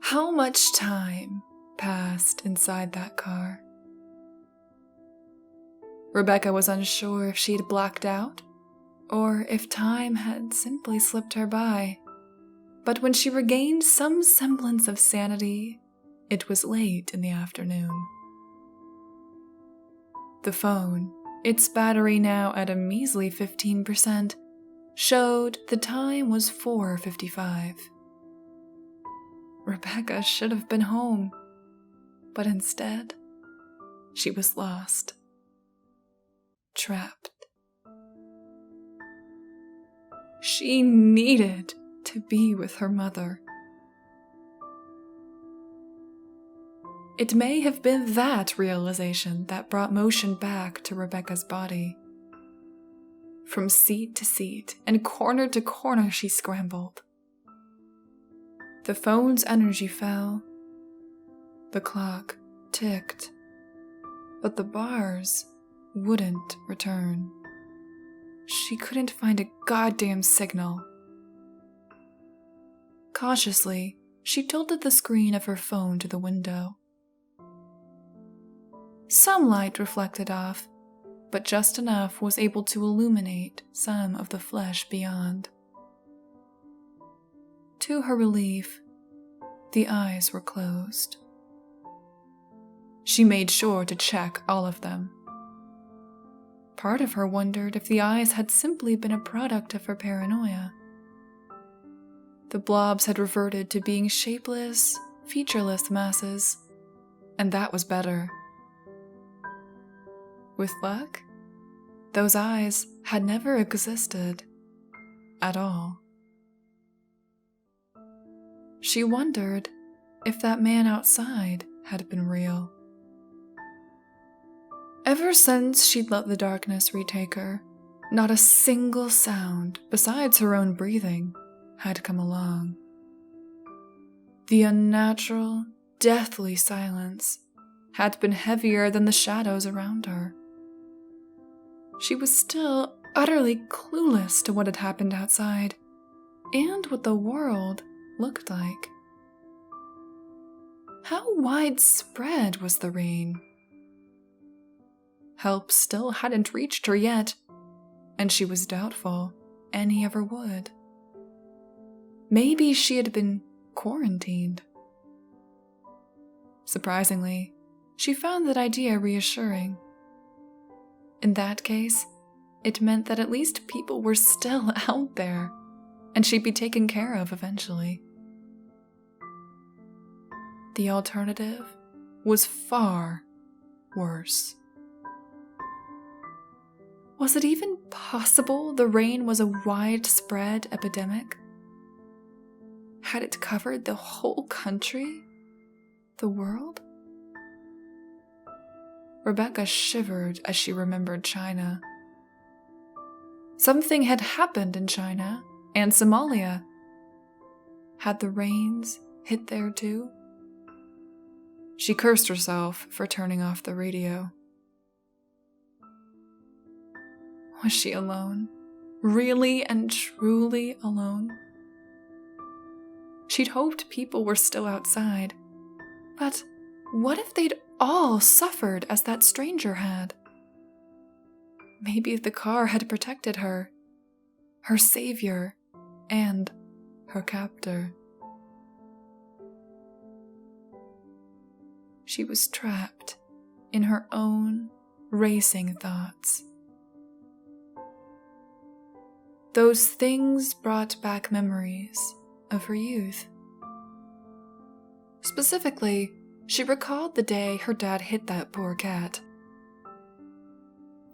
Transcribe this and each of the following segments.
How much time passed inside that car? Rebecca was unsure if she'd blacked out, or if time had simply slipped her by. But when she regained some semblance of sanity, it was late in the afternoon. The phone, its battery now at a measly 15%, showed the time was 4:55. Rebecca should have been home, but instead, she was lost. Trapped. She needed to be with her mother. It may have been that realization that brought motion back to Rebecca's body. From seat to seat and corner to corner she scrambled. The phone's energy fell. The clock ticked. But the bars wouldn't return. She couldn't find a goddamn signal. Cautiously, she tilted the screen of her phone to the window. Some light reflected off, but just enough was able to illuminate some of the flesh beyond. To her relief, the eyes were closed. She made sure to check all of them. Part of her wondered if the eyes had simply been a product of her paranoia. The blobs had reverted to being shapeless, featureless masses, and that was better. With luck, those eyes had never existed at all. She wondered if that man outside had been real. Ever since she'd let the darkness retake her, not a single sound besides her own breathing had come along. The unnatural, deathly silence had been heavier than the shadows around her. She was still utterly clueless to what had happened outside and what the world looked like. How widespread was the rain? Help still hadn't reached her yet, and she was doubtful any ever would. Maybe she had been quarantined. Surprisingly, she found that idea reassuring. In that case, it meant that at least people were still out there, and she'd be taken care of eventually. The alternative was far worse. Was it even possible the rain was a widespread epidemic? Had it covered the whole country? The world? Rebecca shivered as she remembered China. Something had happened in China and Somalia. Had the rains hit there too? She cursed herself for turning off the radio. Was she alone? Really and truly alone? She'd hoped people were still outside. But what if they'd all suffered as that stranger had? Maybe the car had protected her, her savior, and her captor. She was trapped in her own racing thoughts. Those things brought back memories of her youth. Specifically, she recalled the day her dad hit that poor cat.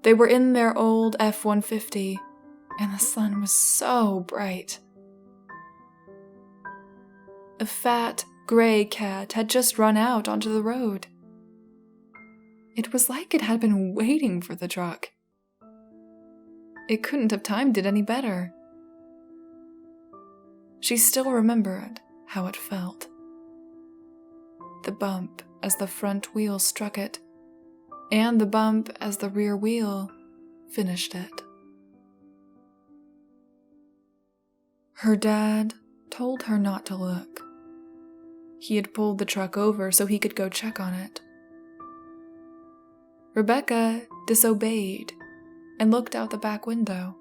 They were in their old F-150, and the sun was so bright. A fat, gray cat had just run out onto the road. It was like it had been waiting for the truck. It couldn't have timed it any better. She still remembered how it felt. The bump as the front wheel struck it, and the bump as the rear wheel finished it. Her dad told her not to look. He had pulled the truck over so he could go check on it. Rebecca disobeyed and looked out the back window.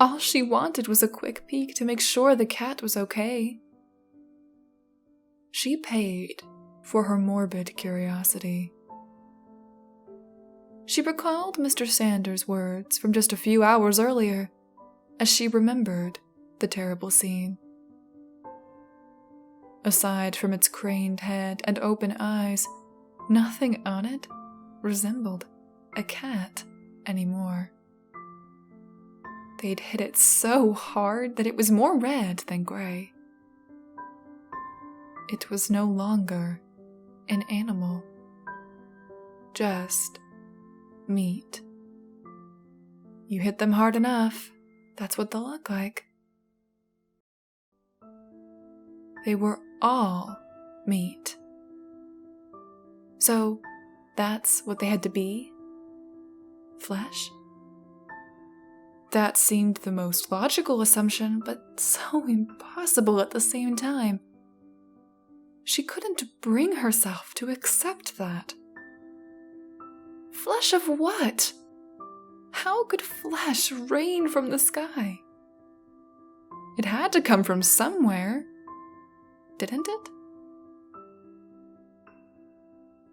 All she wanted was a quick peek to make sure the cat was okay. She paid for her morbid curiosity. She recalled Mr. Sanders' words from just a few hours earlier as she remembered the terrible scene. Aside from its craned head and open eyes, nothing on it resembled a cat anymore. They'd hit it so hard that it was more red than gray. It was no longer an animal, just meat. You hit them hard enough, that's what they'll look like. They were all meat. So that's what they had to be? Flesh? That seemed the most logical assumption, but so impossible at the same time. She couldn't bring herself to accept that. Flesh of what? How could flesh rain from the sky? It had to come from somewhere, didn't it?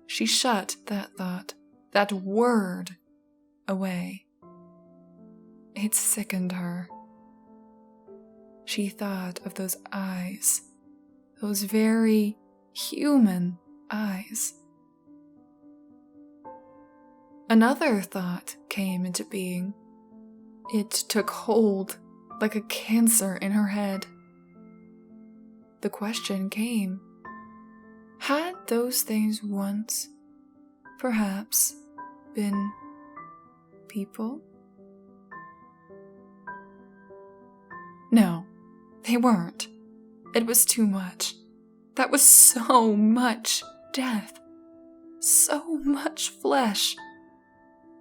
She shut that thought, that word, away. It sickened her. She thought of those eyes, those very human eyes. Another thought came into being. It took hold like a cancer in her head. The question came, had those things once, perhaps, been people? No, they weren't. It was too much. That was so much death. So much flesh.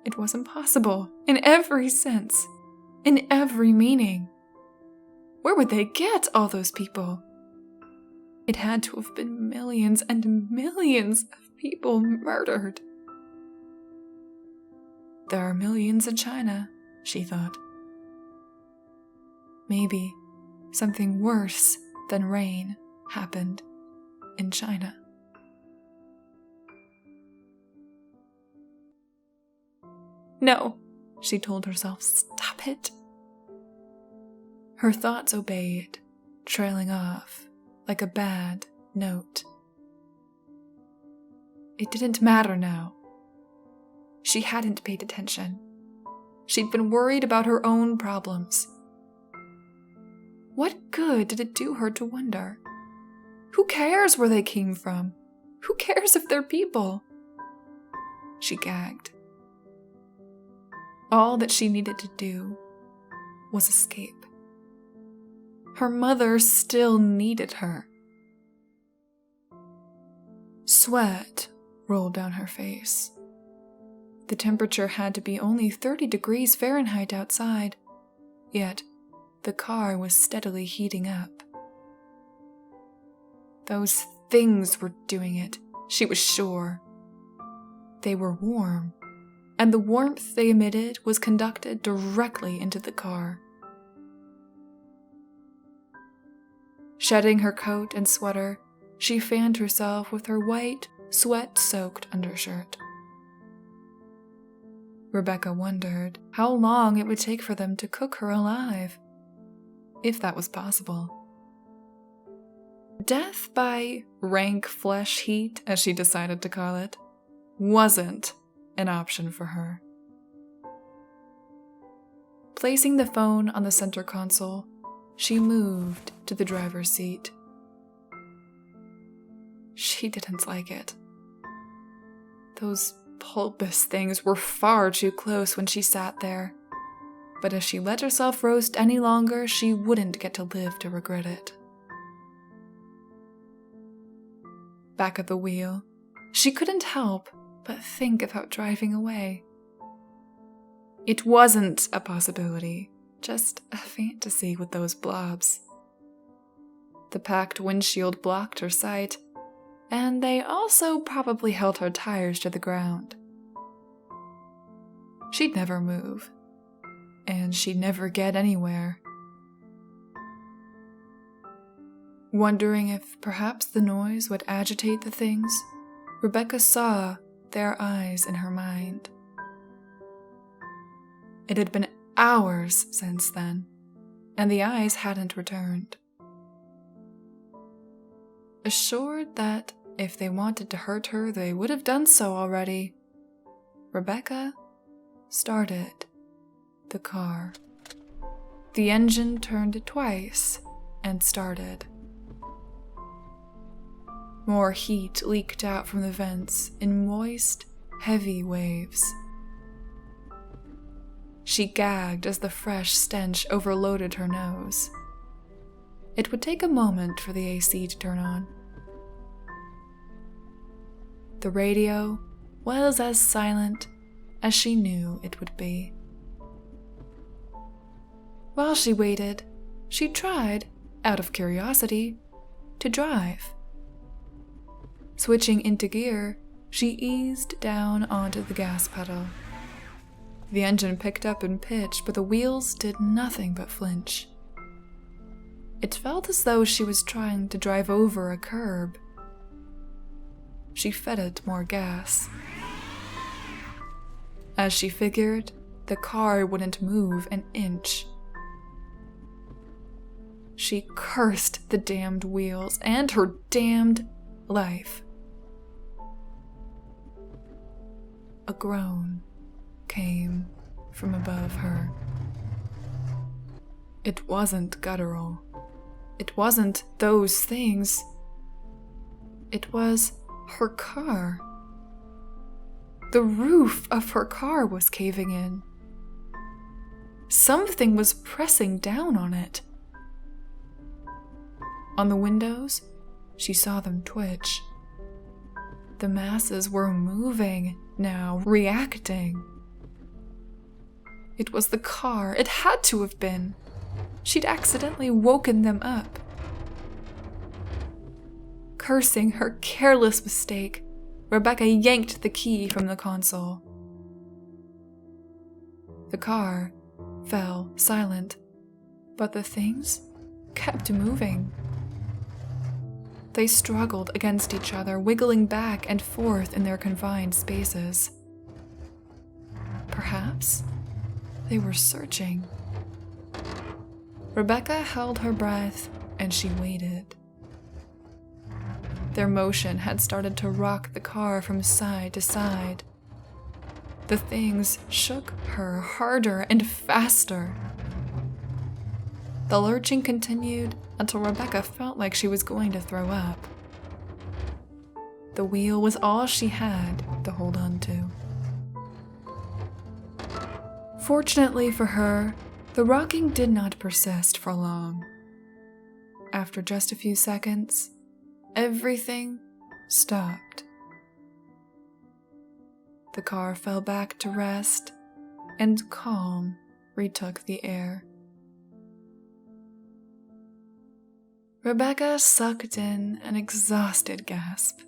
It was impossible, in every sense, in every meaning. Where would they get all those people? It had to have been millions and millions of people murdered. There are millions in China, she thought. Maybe something worse than rain happened in China. No, she told herself, stop it. Her thoughts obeyed, trailing off like a bad note. It didn't matter now. She hadn't paid attention. She'd been worried about her own problems. What good did it do her to wonder? Who cares where they came from? Who cares if they're people? She gagged. All that she needed to do was escape. Her mother still needed her. Sweat rolled down her face. The temperature had to be only 30 degrees Fahrenheit outside, yet the car was steadily heating up. Those things were doing it, she was sure. They were warm, and the warmth they emitted was conducted directly into the car. Shedding her coat and sweater, she fanned herself with her white, sweat-soaked undershirt. Rebecca wondered how long it would take for them to cook her alive, if that was possible. Death by rank flesh heat, as she decided to call it, wasn't an option for her. Placing the phone on the center console, she moved to the driver's seat. She didn't like it. Those bulbous things were far too close when she sat there, but if she let herself roast any longer, she wouldn't get to live to regret it. Back at the wheel, she couldn't help but think about driving away. It wasn't a possibility, just a fantasy with those blobs. The packed windshield blocked her sight, and they also probably held her tires to the ground. She'd never move, and she'd never get anywhere. Wondering if perhaps the noise would agitate the things, Rebecca saw their eyes in her mind. It had been hours since then, and the eyes hadn't returned. Assured that if they wanted to hurt her, they would have done so already, Rebecca started the car. The engine turned twice and started. More heat leaked out from the vents in moist, heavy waves. She gagged as the fresh stench overloaded her nose. It would take a moment for the AC to turn on. The radio was as silent as she knew it would be. While she waited, she tried, out of curiosity, to drive. Switching into gear, she eased down onto the gas pedal. The engine picked up in pitch, but the wheels did nothing but flinch. It felt as though she was trying to drive over a curb. She fed it more gas. As she figured, the car wouldn't move an inch. She cursed the damned wheels and her damned life. A groan came from above her. It wasn't guttural. It wasn't those things. It was her car. The roof of her car was caving in. Something was pressing down on it. On the windows, she saw them twitch. The masses were moving now, reacting. It was the car. It had to have been. She'd accidentally woken them up. Cursing her careless mistake, Rebecca yanked the key from the console. The car fell silent, but the things kept moving. They struggled against each other, wiggling back and forth in their confined spaces. Perhaps they were searching. Rebecca held her breath and she waited. Their motion had started to rock the car from side to side. The things shook her harder and faster. The lurching continued until Rebecca felt like she was going to throw up. The wheel was all she had to hold on to. Fortunately for her, the rocking did not persist for long. After just a few seconds, everything stopped. The car fell back to rest, and calm retook the air. Rebecca sucked in an exhausted gasp.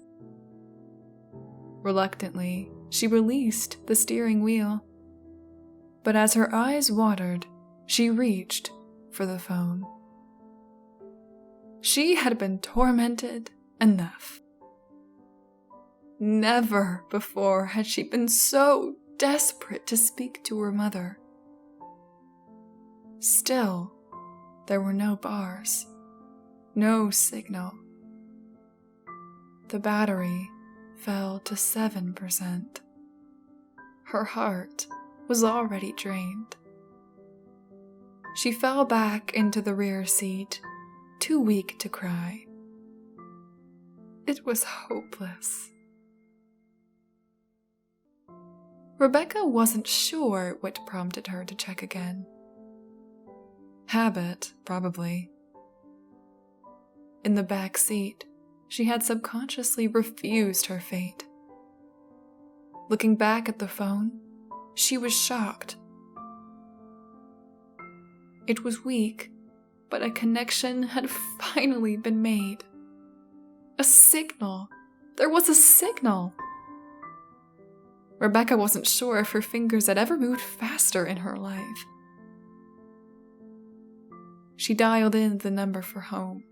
Reluctantly, she released the steering wheel, but as her eyes watered, she reached for the phone. She had been tormented enough. Never before had she been so desperate to speak to her mother. Still, there were no bars, no signal. The battery fell to 7%. Her heart was already drained. She fell back into the rear seat, too weak to cry. It was hopeless. Rebecca wasn't sure what prompted her to check again. Habit, probably. In the back seat, she had subconsciously refused her fate. Looking back at the phone, she was shocked. It was weak, but a connection had finally been made. A signal. There was a signal. Rebecca wasn't sure if her fingers had ever moved faster in her life. She dialed in the number for home.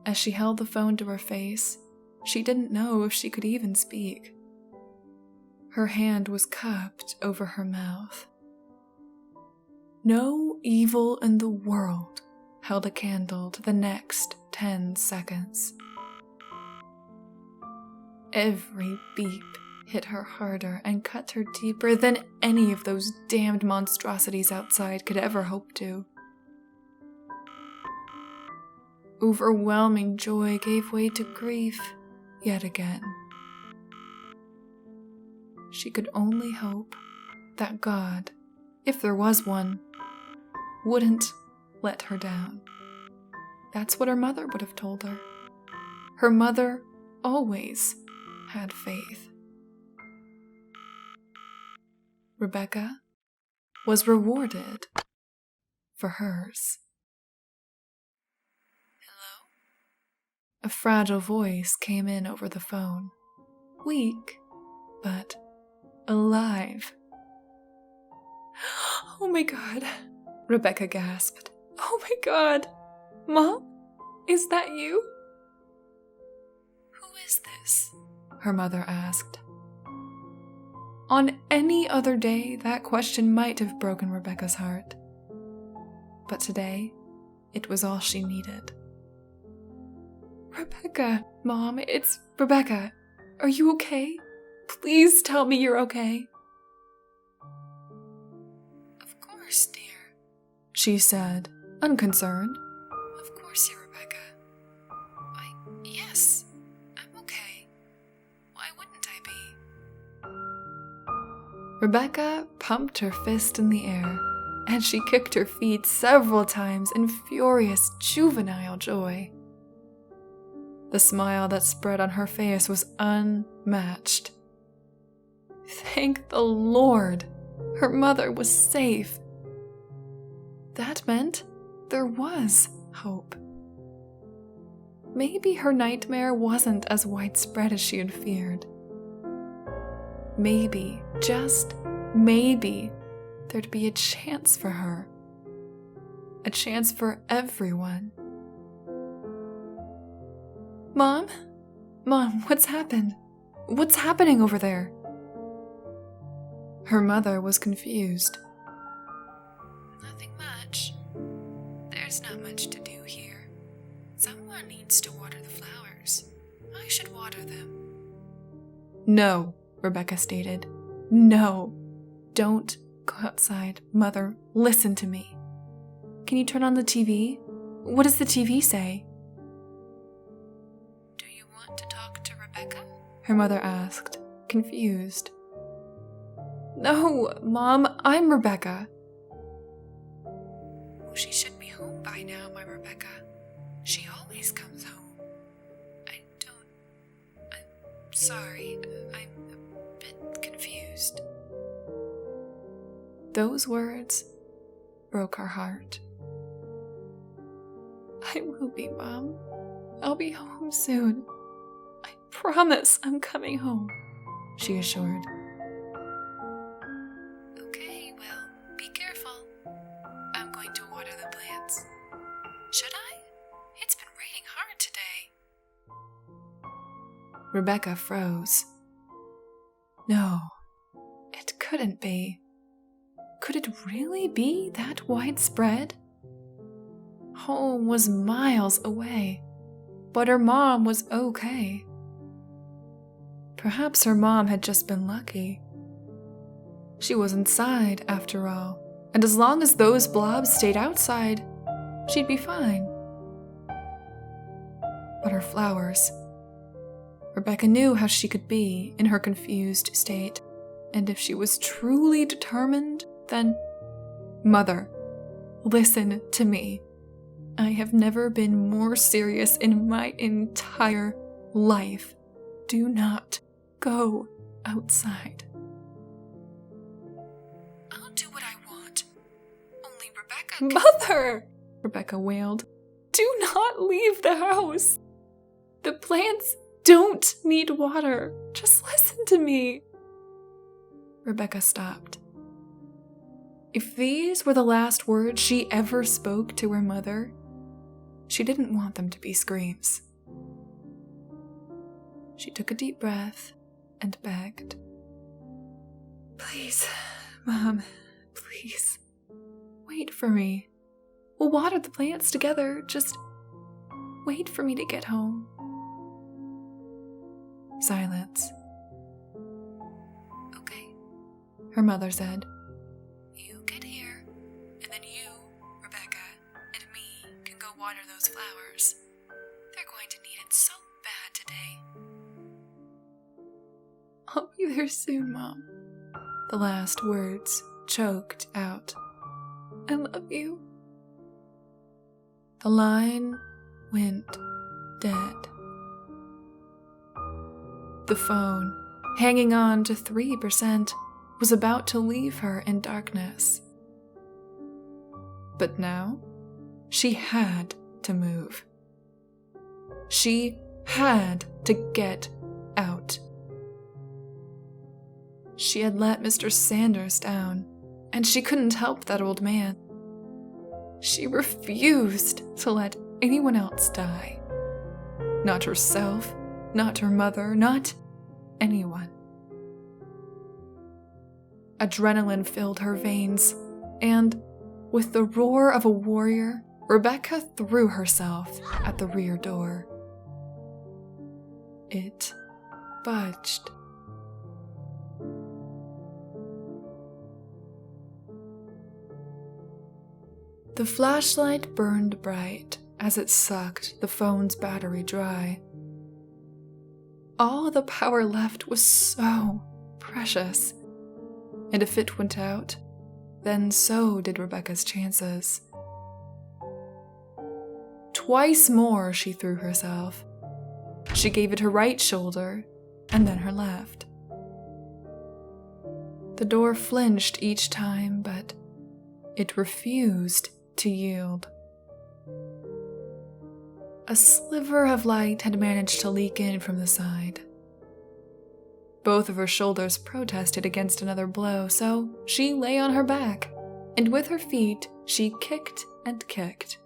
As she held the phone to her face, she didn't know if she could even speak. Her hand was cupped over her mouth. No evil in the world held a candle to the next 10 seconds. Every beep hit her harder and cut her deeper than any of those damned monstrosities outside could ever hope to. Overwhelming joy gave way to grief yet again. She could only hope that God, if there was one, wouldn't let her down. That's what her mother would have told her. Her mother always had faith. Rebecca was rewarded for hers. Hello? A fragile voice came in over the phone. Weak, but alive. Oh my God, Rebecca gasped. Oh my God, Mom? Is that you? Who is this? Her mother asked. On any other day, that question might have broken Rebecca's heart. But today, it was all she needed. Rebecca, Mom, it's Rebecca. Are you okay? Please tell me you're okay. Of course, dear, she said, unconcerned. Of course you're Rebecca. Yes, I'm okay. Why wouldn't I be? Rebecca pumped her fist in the air, and she kicked her feet several times in furious, juvenile joy. The smile that spread on her face was unmatched. Thank the Lord, her mother was safe. That meant there was hope. Maybe her nightmare wasn't as widespread as she had feared. Maybe, just maybe, there'd be a chance for her. A chance for everyone. Mom? Mom, what's happened? What's happening over there? Her mother was confused. Nothing much. There's not much to do here. Someone needs to water the flowers. I should water them. No, Rebecca stated. No. Don't go outside. Mother, listen to me. Can you turn on the TV? What does the TV say? Do you want to talk to Rebecca? Her mother asked, confused. No, Mom, I'm Rebecca. Well, she should be home by now, my Rebecca. She always comes home. I'm sorry, I'm a bit confused. Those words broke her heart. I will be, Mom. I'll be home soon. I promise I'm coming home, she assured. Okay, well, be careful. I'm going to water the plants. Should I? It's been raining hard today. Rebecca froze. No, it couldn't be. Could it really be that widespread? Home was miles away, but her mom was okay. Perhaps her mom had just been lucky. She was inside, after all, and as long as those blobs stayed outside, she'd be fine. But her flowers. Rebecca knew how she could be in her confused state, and if she was truly determined, then, Mother, listen to me. I have never been more serious in my entire life. Do not go outside. I'll do what I want. Only, Rebecca, Mother! Rebecca wailed. Do not leave the house. The plants don't need water. Just listen to me. Rebecca stopped. If these were the last words she ever spoke to her mother, she didn't want them to be screams. She took a deep breath and begged. Please, Mom, please, wait for me. We'll water the plants together. Just wait for me to get home. Silence. Okay, her mother said. You get here, and then you, Rebecca, and me can go water those flowers. They're going to need it so bad today. I'll be there soon, Mom. The last words choked out. I love you. The line went dead. The phone, hanging on to 3%, was about to leave her in darkness. But now, she had to move. She had to get out. She had let Mr. Sanders down, and she couldn't help that old man. She refused to let anyone else die. Not herself, not her mother, not anyone. Adrenaline filled her veins, and with the roar of a warrior, Rebecca threw herself at the rear door. It budged. The flashlight burned bright as it sucked the phone's battery dry. All the power left was so precious, and if it went out, then so did Rebecca's chances. Twice more she threw herself. She gave it her right shoulder, and then her left. The door flinched each time, but it refused to yield. A sliver of light had managed to leak in from the side. Both of her shoulders protested against another blow, so she lay on her back, and with her feet she kicked and kicked.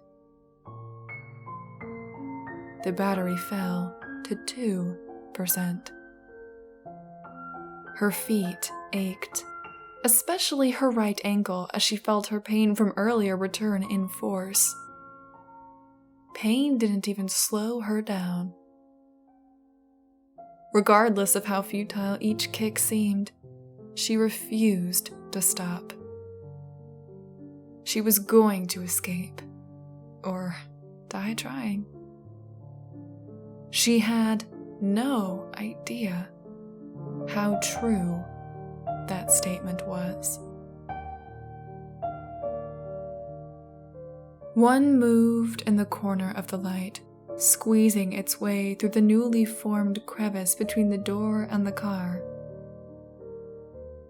The battery fell to 2%. Her feet ached, especially her right ankle as she felt her pain from earlier return in force. Pain didn't even slow her down. Regardless of how futile each kick seemed, she refused to stop. She was going to escape, or die trying. She had no idea how true that statement was. One moved in the corner of the light, squeezing its way through the newly formed crevice between the door and the car.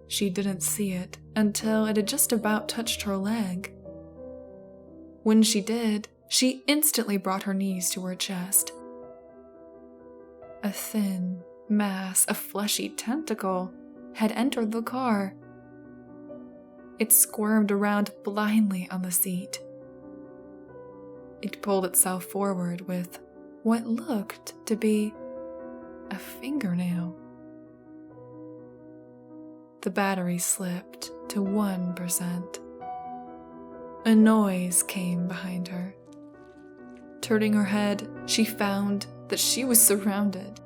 She didn't see it until it had just about touched her leg. When she did, she instantly brought her knees to her chest. A thin mass of fleshy tentacle had entered the car. It squirmed around blindly on the seat. It pulled itself forward with what looked to be a fingernail. The battery slipped to 1%. A noise came behind her. Turning her head, she found that she was surrounded.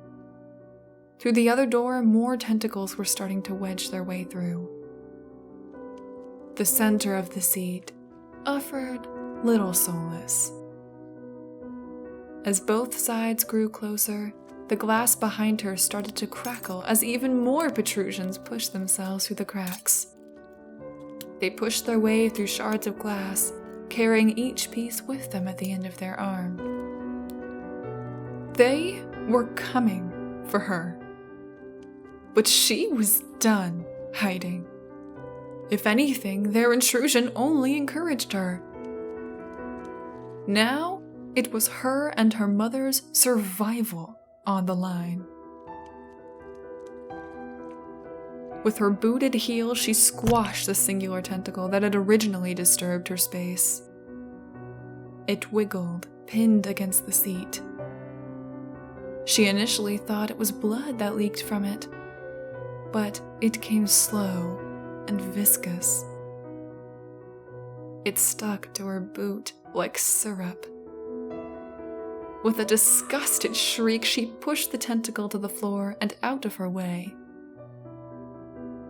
Through the other door, more tentacles were starting to wedge their way through. The center of the seat offered little solace. As both sides grew closer, the glass behind her started to crackle as even more protrusions pushed themselves through the cracks. They pushed their way through shards of glass, carrying each piece with them at the end of their arm. They were coming for her. But she was done hiding. If anything, their intrusion only encouraged her. Now, it was her and her mother's survival on the line. With her booted heel, she squashed the singular tentacle that had originally disturbed her space. It wiggled, pinned against the seat. She initially thought it was blood that leaked from it, but it came slow and viscous. It stuck to her boot like syrup. With a disgusted shriek, she pushed the tentacle to the floor and out of her way.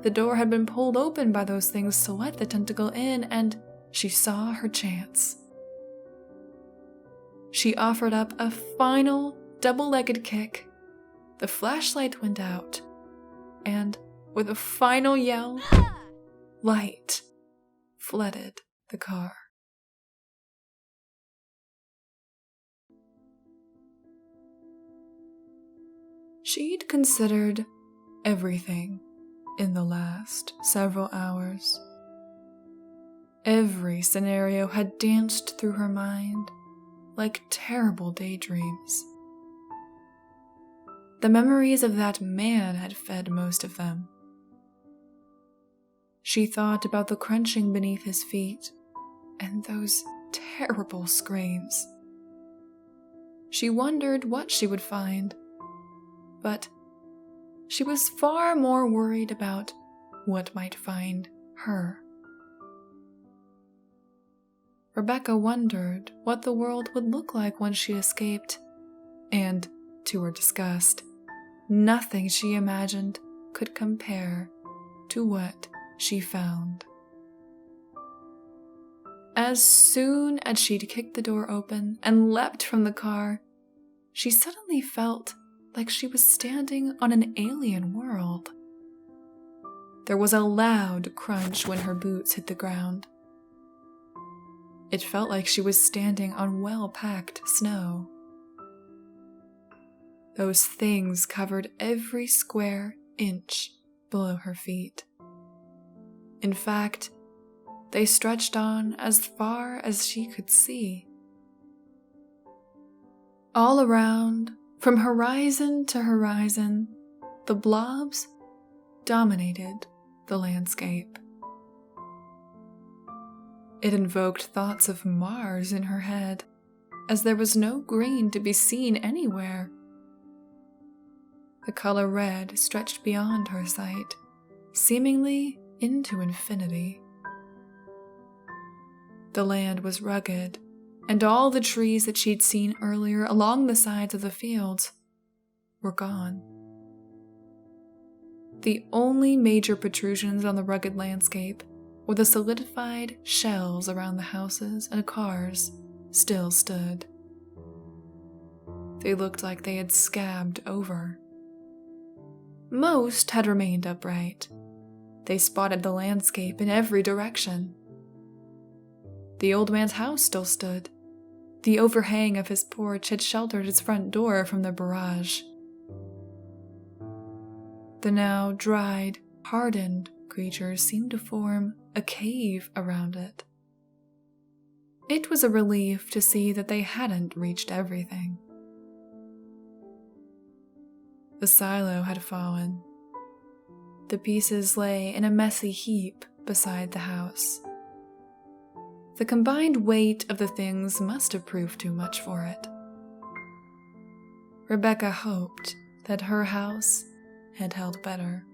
The door had been pulled open by those things to let the tentacle in, and she saw her chance. She offered up a final double-legged kick. The flashlight went out, and with a final yell, light flooded the car. She'd considered everything in the last several hours. Every scenario had danced through her mind like terrible daydreams. The memories of that man had fed most of them. She thought about the crunching beneath his feet and those terrible screams. She wondered what she would find, but she was far more worried about what might find her. Rebecca wondered what the world would look like when she escaped, and, to her disgust, nothing she imagined could compare to what she found. As soon as she'd kicked the door open and leapt from the car, she suddenly felt like she was standing on an alien world. There was a loud crunch when her boots hit the ground. It felt like she was standing on well-packed snow. Those things covered every square inch below her feet. In fact, they stretched on as far as she could see. All around, from horizon to horizon, the blobs dominated the landscape. It invoked thoughts of Mars in her head, as there was no green to be seen anywhere. The color red stretched beyond her sight, seemingly into infinity. The land was rugged, and all the trees that she'd seen earlier along the sides of the fields were gone. The only major protrusions on the rugged landscape where the solidified shells around the houses and cars still stood. They looked like they had scabbed over. Most had remained upright. They spotted the landscape in every direction. The old man's house still stood. The overhang of his porch had sheltered his front door from the barrage. The now dried, hardened creatures seemed to form a cave around it. It was a relief to see that they hadn't reached everything. The silo had fallen. The pieces lay in a messy heap beside the house. The combined weight of the things must have proved too much for it. Rebecca hoped that her house had held better.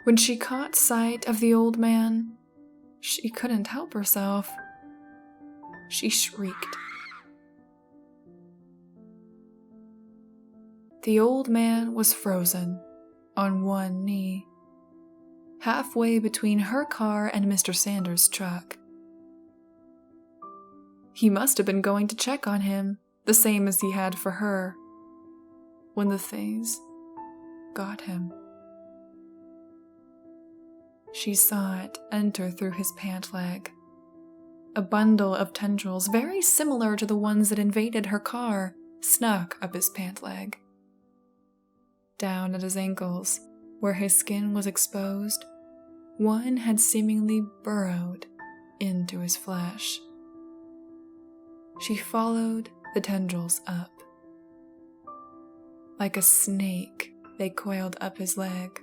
When she caught sight of the old man, she couldn't help herself. She shrieked. The old man was frozen, on one knee, halfway between her car and Mr. Sanders' truck. He must have been going to check on him, the same as he had for her, when the things got him. She saw it enter through his pant leg. A bundle of tendrils very similar to the ones that invaded her car snuck up his pant leg. Down at his ankles, where his skin was exposed, one had seemingly burrowed into his flesh. She followed the tendrils up. Like a snake, they coiled up his leg.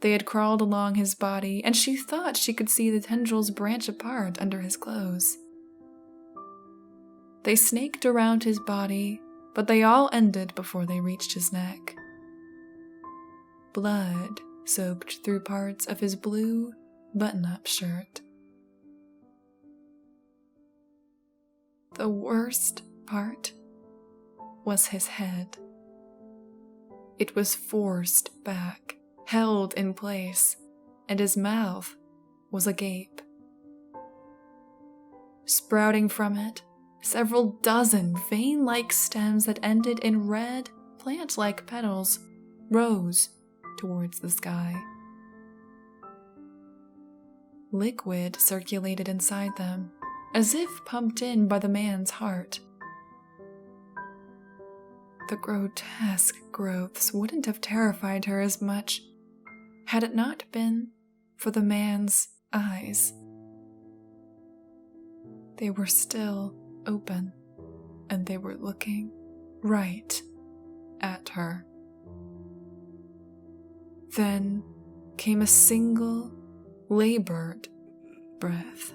They had crawled along his body, and she thought she could see the tendrils branch apart under his clothes. They snaked around his body, but they all ended before they reached his neck. Blood soaked through parts of his blue button-up shirt. The worst part was his head. It was forced back, held in place, and his mouth was agape. Sprouting from it, several dozen vein-like stems that ended in red, plant-like petals rose towards the sky. Liquid circulated inside them, as if pumped in by the man's heart. The grotesque growths wouldn't have terrified her as much had it not been for the man's eyes. They were still open, and they were looking right at her. Then came a single, labored breath.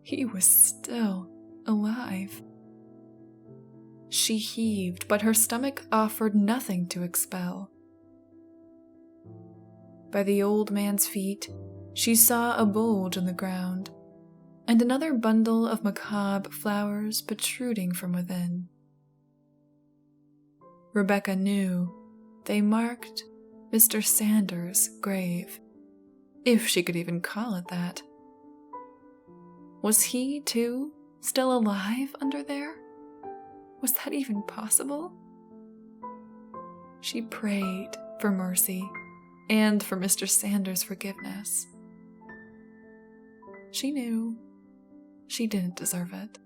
He was still alive. She heaved, but her stomach offered nothing to expel. By the old man's feet, she saw a bulge in the ground, and another bundle of macabre flowers protruding from within. Rebecca knew they marked Mr. Sanders' grave, if she could even call it that. Was he, too, still alive under there? Was that even possible? She prayed for mercy and for Mr. Sanders' forgiveness. She knew she didn't deserve it.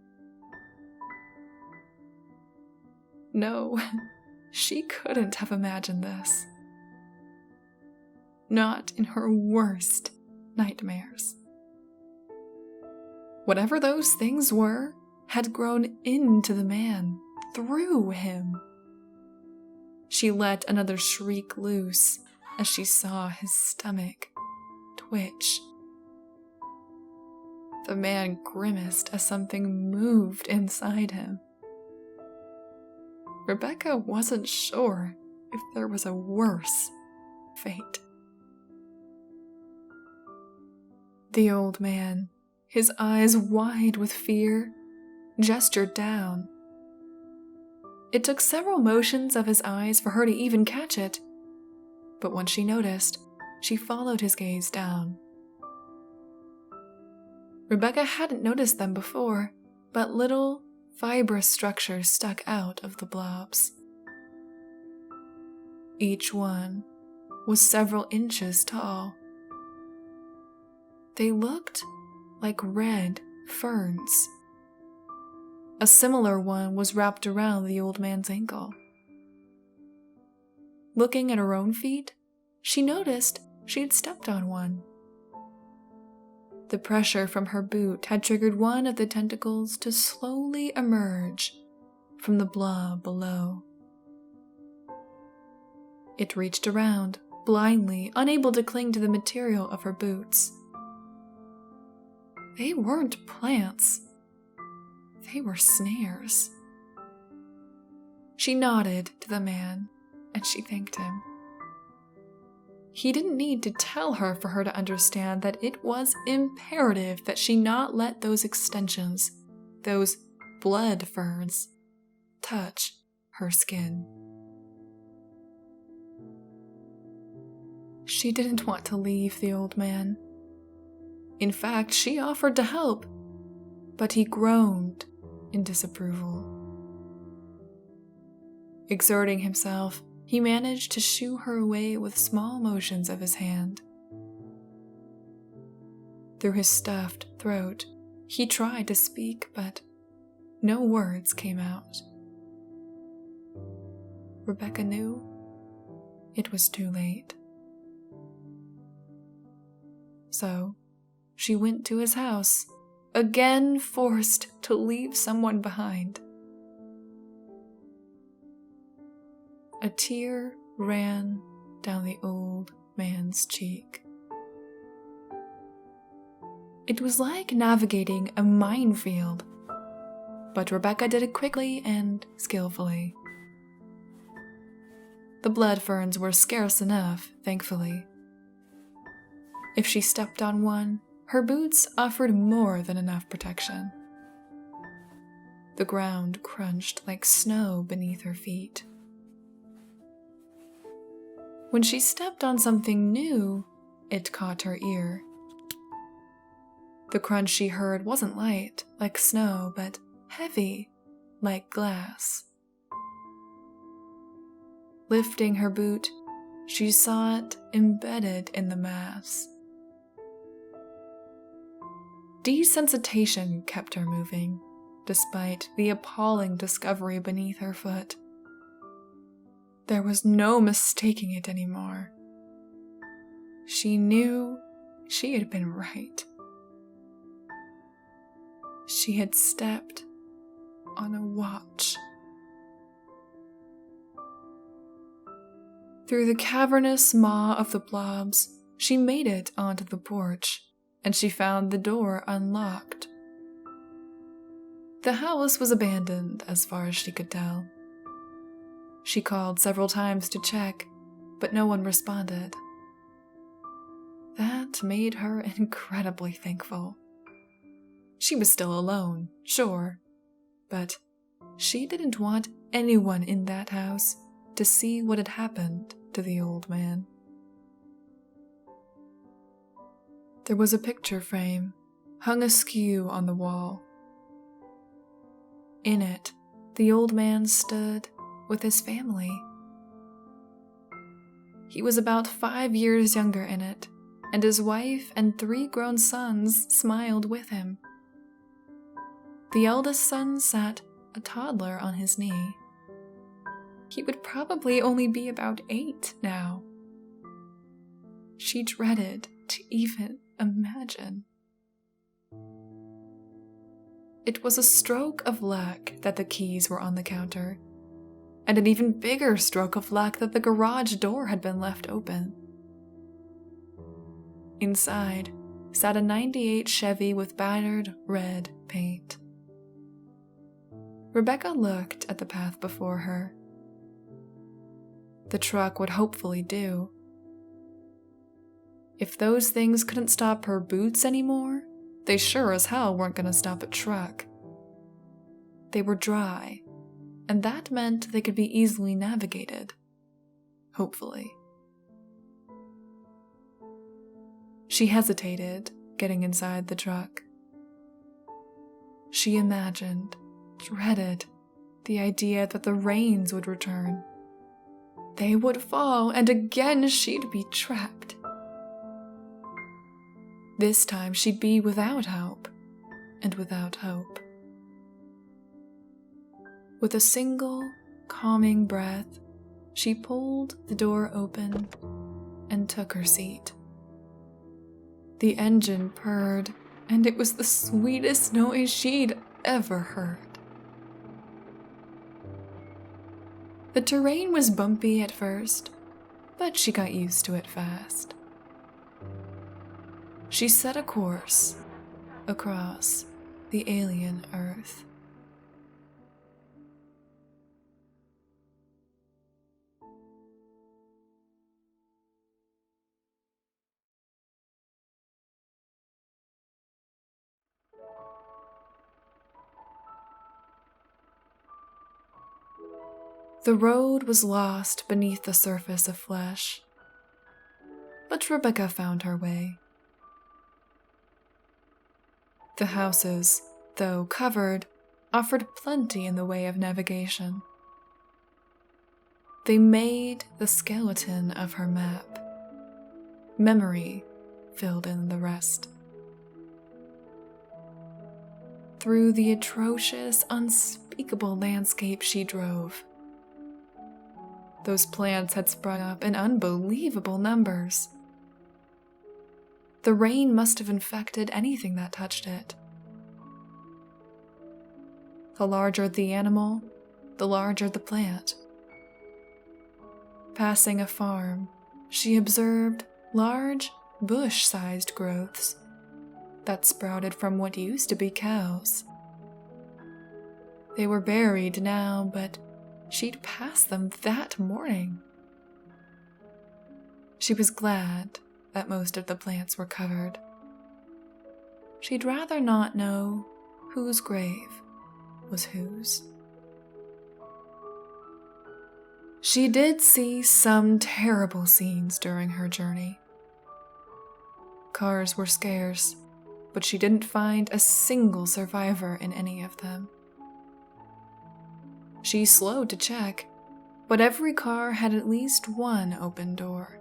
No, she couldn't have imagined this. Not in her worst nightmares. Whatever those things were had grown into the man, through him. She let another shriek loose as she saw his stomach twitch. The man grimaced as something moved inside him. Rebecca wasn't sure if there was a worse fate. The old man, his eyes wide with fear, gestured down. It took several motions of his eyes for her to even catch it, but when she noticed, she followed his gaze down. Rebecca hadn't noticed them before, but little, fibrous structures stuck out of the blobs. Each one was several inches tall. They looked like red ferns. A similar one was wrapped around the old man's ankle. Looking at her own feet, she noticed she had stepped on one. The pressure from her boot had triggered one of the tentacles to slowly emerge from the blob below. It reached around, blindly, unable to cling to the material of her boots. They weren't plants. They were snares. She nodded to the man, and she thanked him. He didn't need to tell her for her to understand that it was imperative that she not let those extensions, those blood ferns, touch her skin. She didn't want to leave the old man. In fact, she offered to help, but he groaned in disapproval. Exerting himself, he managed to shoo her away with small motions of his hand. Through his stuffed throat, he tried to speak, but no words came out. Rebecca knew it was too late. so she went to his house, again forced to leave someone behind. A tear ran down the old man's cheek. It was like navigating a minefield, but Rebecca did it quickly and skillfully. The blood ferns were scarce enough, thankfully. If she stepped on one, her boots offered more than enough protection. The ground crunched like snow beneath her feet. When she stepped on something new, it caught her ear. The crunch she heard wasn't light, like snow, but heavy, like glass. Lifting her boot, she saw it embedded in the mass. Desensitization kept her moving, despite the appalling discovery beneath her foot. There was no mistaking it anymore. She knew she had been right. She had stepped on a watch. Through the cavernous maw of the blobs, she made it onto the porch, and she found the door unlocked. The house was abandoned as far as she could tell. She called several times to check, but no one responded. That made her incredibly thankful. She was still alone, sure, but she didn't want anyone in that house to see what had happened to the old man. There was a picture frame hung askew on the wall. In it, the old man stood with his family. He was about 5 years younger in it, and his wife and 3 grown sons smiled with him. The eldest son sat a toddler on his knee. He would probably only be about 8 now. She dreaded to even imagine. It was a stroke of luck that the keys were on the counter, and an even bigger stroke of luck that the garage door had been left open. Inside sat a '98 Chevy with battered red paint. Rebecca looked at the path before her. The truck would hopefully do. If those things couldn't stop her boots anymore, they sure as hell weren't going to stop a truck. They were dry, and that meant they could be easily navigated. Hopefully. She hesitated, getting inside the truck. She imagined, dreaded, the idea that the rains would return. They would fall, and again she'd be trapped. This time she'd be without help, and without hope. With a single, calming breath, she pulled the door open and took her seat. The engine purred, and it was the sweetest noise she'd ever heard. The terrain was bumpy at first, but she got used to it fast. She set a course across the alien Earth. The road was lost beneath the surface of flesh, but Rebecca found her way. The houses, though covered, offered plenty in the way of navigation. They made the skeleton of her map. Memory filled in the rest. Through the atrocious, unspeakable landscape she drove. Those plants had sprung up in unbelievable numbers. The rain must have infected anything that touched it. The larger the animal, the larger the plant. Passing a farm, she observed large, bush-sized growths that sprouted from what used to be cows. They were buried now, but she'd passed them that morning. She was glad that most of the plants were covered. She'd rather not know whose grave was whose. She did see some terrible scenes during her journey. Cars were scarce, but she didn't find a single survivor in any of them. She slowed to check, but every car had at least one open door.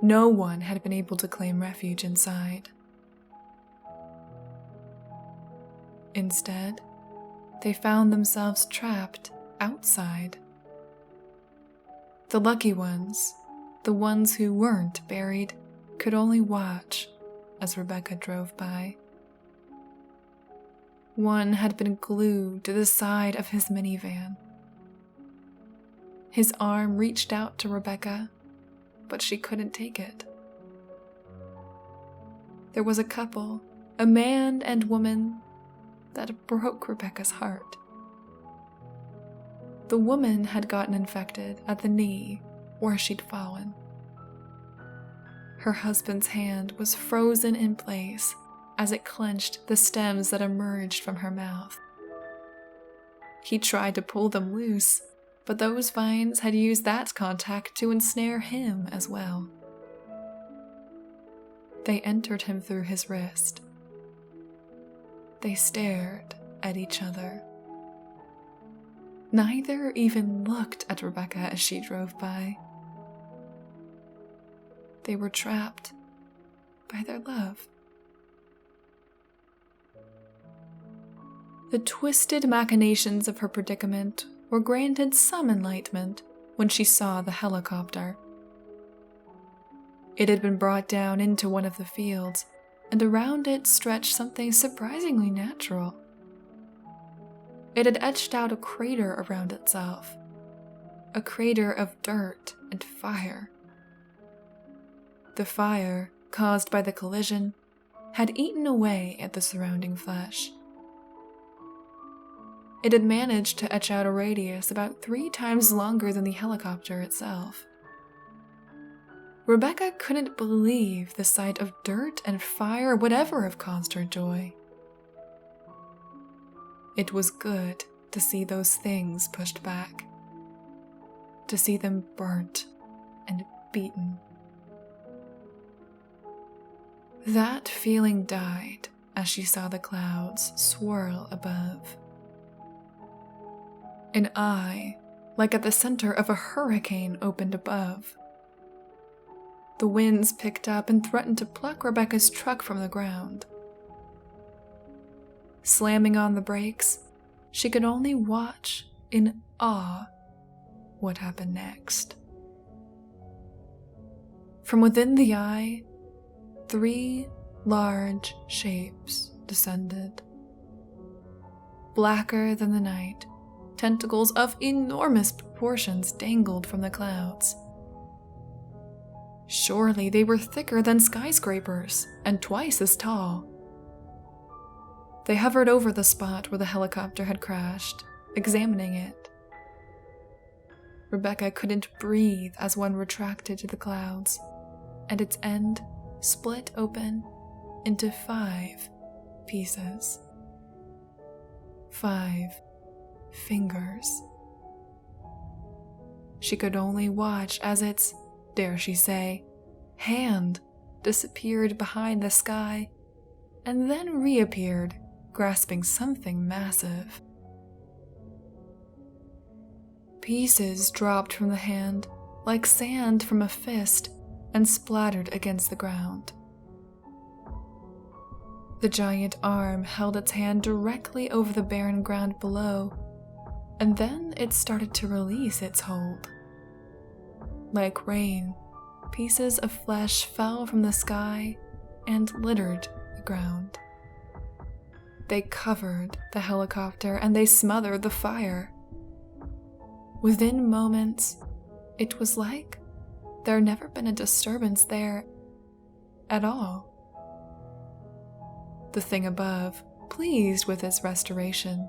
No one had been able to claim refuge inside. Instead, they found themselves trapped outside. The lucky ones, the ones who weren't buried, could only watch as Rebecca drove by. One had been glued to the side of his minivan. His arm reached out to Rebecca, but she couldn't take it. There was a couple, a man and woman, that broke Rebecca's heart. The woman had gotten infected at the knee where she'd fallen. Her husband's hand was frozen in place as it clenched the stems that emerged from her mouth. He tried to pull them loose, but those vines had used that contact to ensnare him as well. They entered him through his wrist. They stared at each other. Neither even looked at Rebecca as she drove by. They were trapped by their love. The twisted machinations of her predicament were granted some enlightenment when she saw the helicopter. It had been brought down into one of the fields, and around it stretched something surprisingly natural. It had etched out a crater around itself, a crater of dirt and fire. The fire, caused by the collision, had eaten away at the surrounding flesh. It had managed to etch out a radius about 3 times longer than the helicopter itself. Rebecca couldn't believe the sight of dirt and fire would ever have caused her joy. It was good to see those things pushed back, to see them burnt and beaten. That feeling died as she saw the clouds swirl above. An eye, like at the center of a hurricane, opened above. The winds picked up and threatened to pluck Rebecca's truck from the ground. Slamming on the brakes, she could only watch in awe what happened next. From within the eye, 3 large shapes descended. Blacker than the night, tentacles of enormous proportions dangled from the clouds. Surely they were thicker than skyscrapers and twice as tall. They hovered over the spot where the helicopter had crashed, examining it. Rebecca couldn't breathe as one retracted to the clouds, and its end split open into 5 pieces. 5 fingers. She could only watch as its, dare she say, hand disappeared behind the sky and then reappeared, grasping something massive. Pieces dropped from the hand like sand from a fist and splattered against the ground. The giant arm held its hand directly over the barren ground below, and then it started to release its hold. Like rain, Pieces of flesh fell from the sky and littered the ground. They covered the helicopter and they smothered the fire. Within moments, it was like there'd never been a disturbance there at all. The thing above, pleased with its restoration,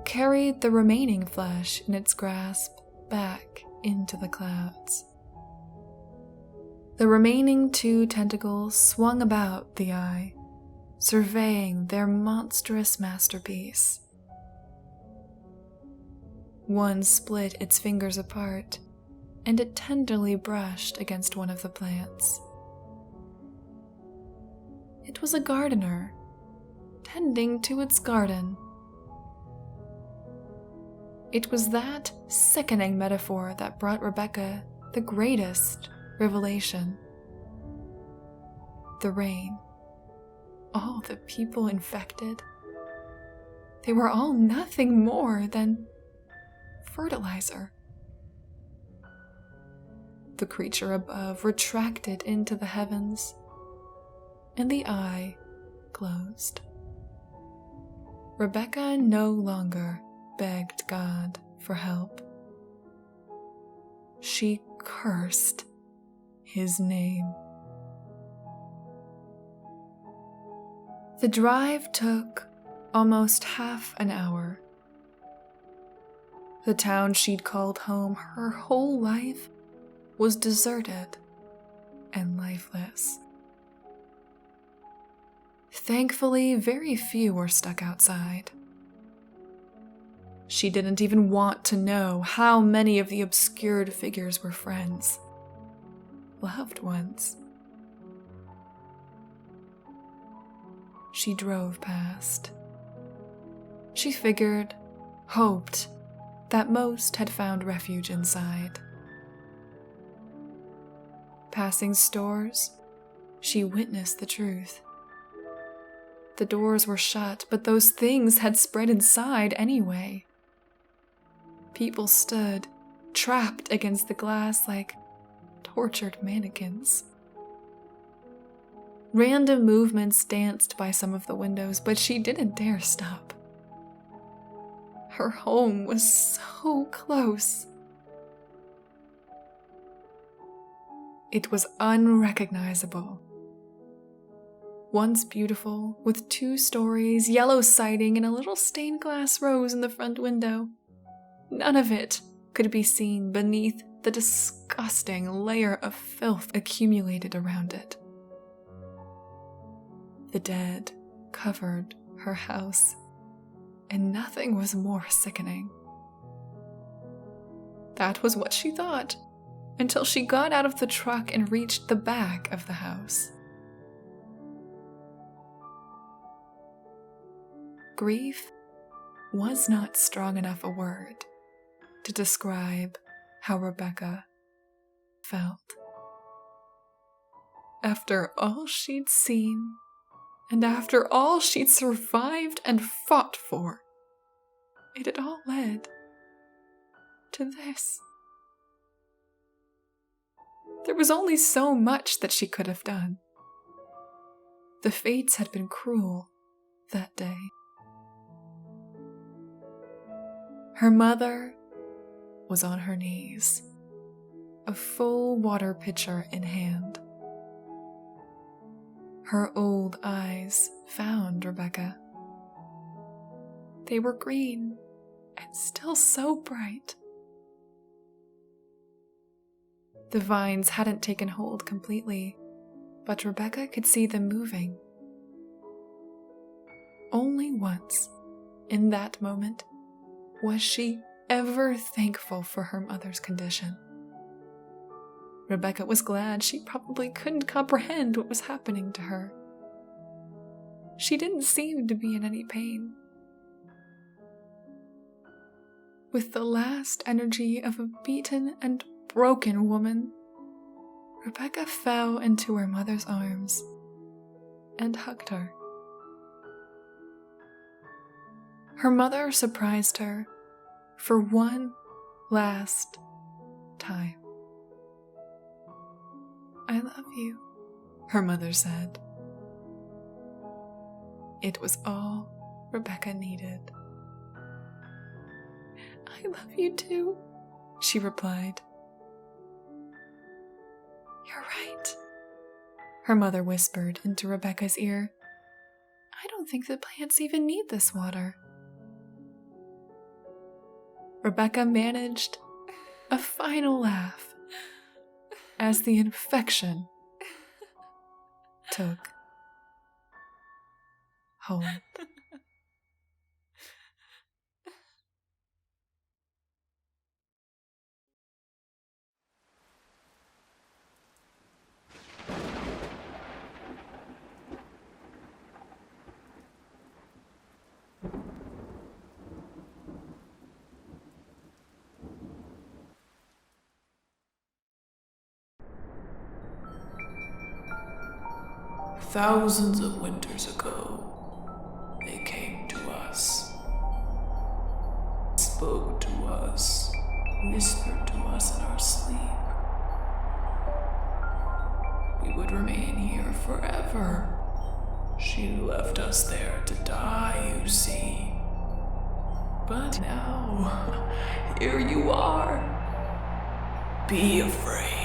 carried the remaining flesh in its grasp back into the clouds. The remaining 2 tentacles swung about the eye, surveying their monstrous masterpiece. One split its fingers apart, and it tenderly brushed against one of the plants. It was a gardener, tending to its garden. It was that sickening metaphor that brought Rebecca the greatest revelation. The rain, all the people infected, they were all nothing more than fertilizer. The creature above retracted into the heavens, and the eye closed. Rebecca no longer begged God for help. She cursed his name. The drive took almost half an hour. The town she'd called home her whole life was deserted and lifeless. Thankfully, very few were stuck outside. She didn't even want to know how many of the obscured figures were friends, loved ones. She drove past. She figured, hoped, that most had found refuge inside. Passing stores, she witnessed the truth. The doors were shut, but those things had spread inside anyway. People stood, trapped against the glass like tortured mannequins. Random movements danced by some of the windows, but she didn't dare stop. Her home was so close. It was unrecognizable. Once beautiful, with 2 stories, yellow siding, and a little stained glass rose in the front window, none of it could be seen beneath the disgusting layer of filth accumulated around it. The dead covered her house, and nothing was more sickening. That was what she thought, until she got out of the truck and reached the back of the house. Grief was not strong enough a word to describe how Rebecca felt. After all she'd seen, and after all she'd survived and fought for, it had all led to this. There was only so much that she could have done. The fates had been cruel that day. Her mother was on her knees, a full water pitcher in hand. Her old eyes found Rebecca. They were green and still so bright. The vines hadn't taken hold completely, but Rebecca could see them moving. Only once, in that moment, was she ever thankful for her mother's condition. Rebecca was glad she probably couldn't comprehend what was happening to her. She didn't seem to be in any pain. With the last energy of a beaten and broken woman, Rebecca fell into her mother's arms and hugged her. Her mother surprised her for one last time. I love you, her mother said. It was all Rebecca needed. I love you too, she replied. You're right, her mother whispered into Rebecca's ear. I don't think the plants even need this water. Rebecca managed a final laugh as the infection took hold. Thousands of winters ago, they came to us, spoke to us, whispered to us in our sleep. We would remain here forever. She left us there to die, you see. But now, here you are. Be afraid.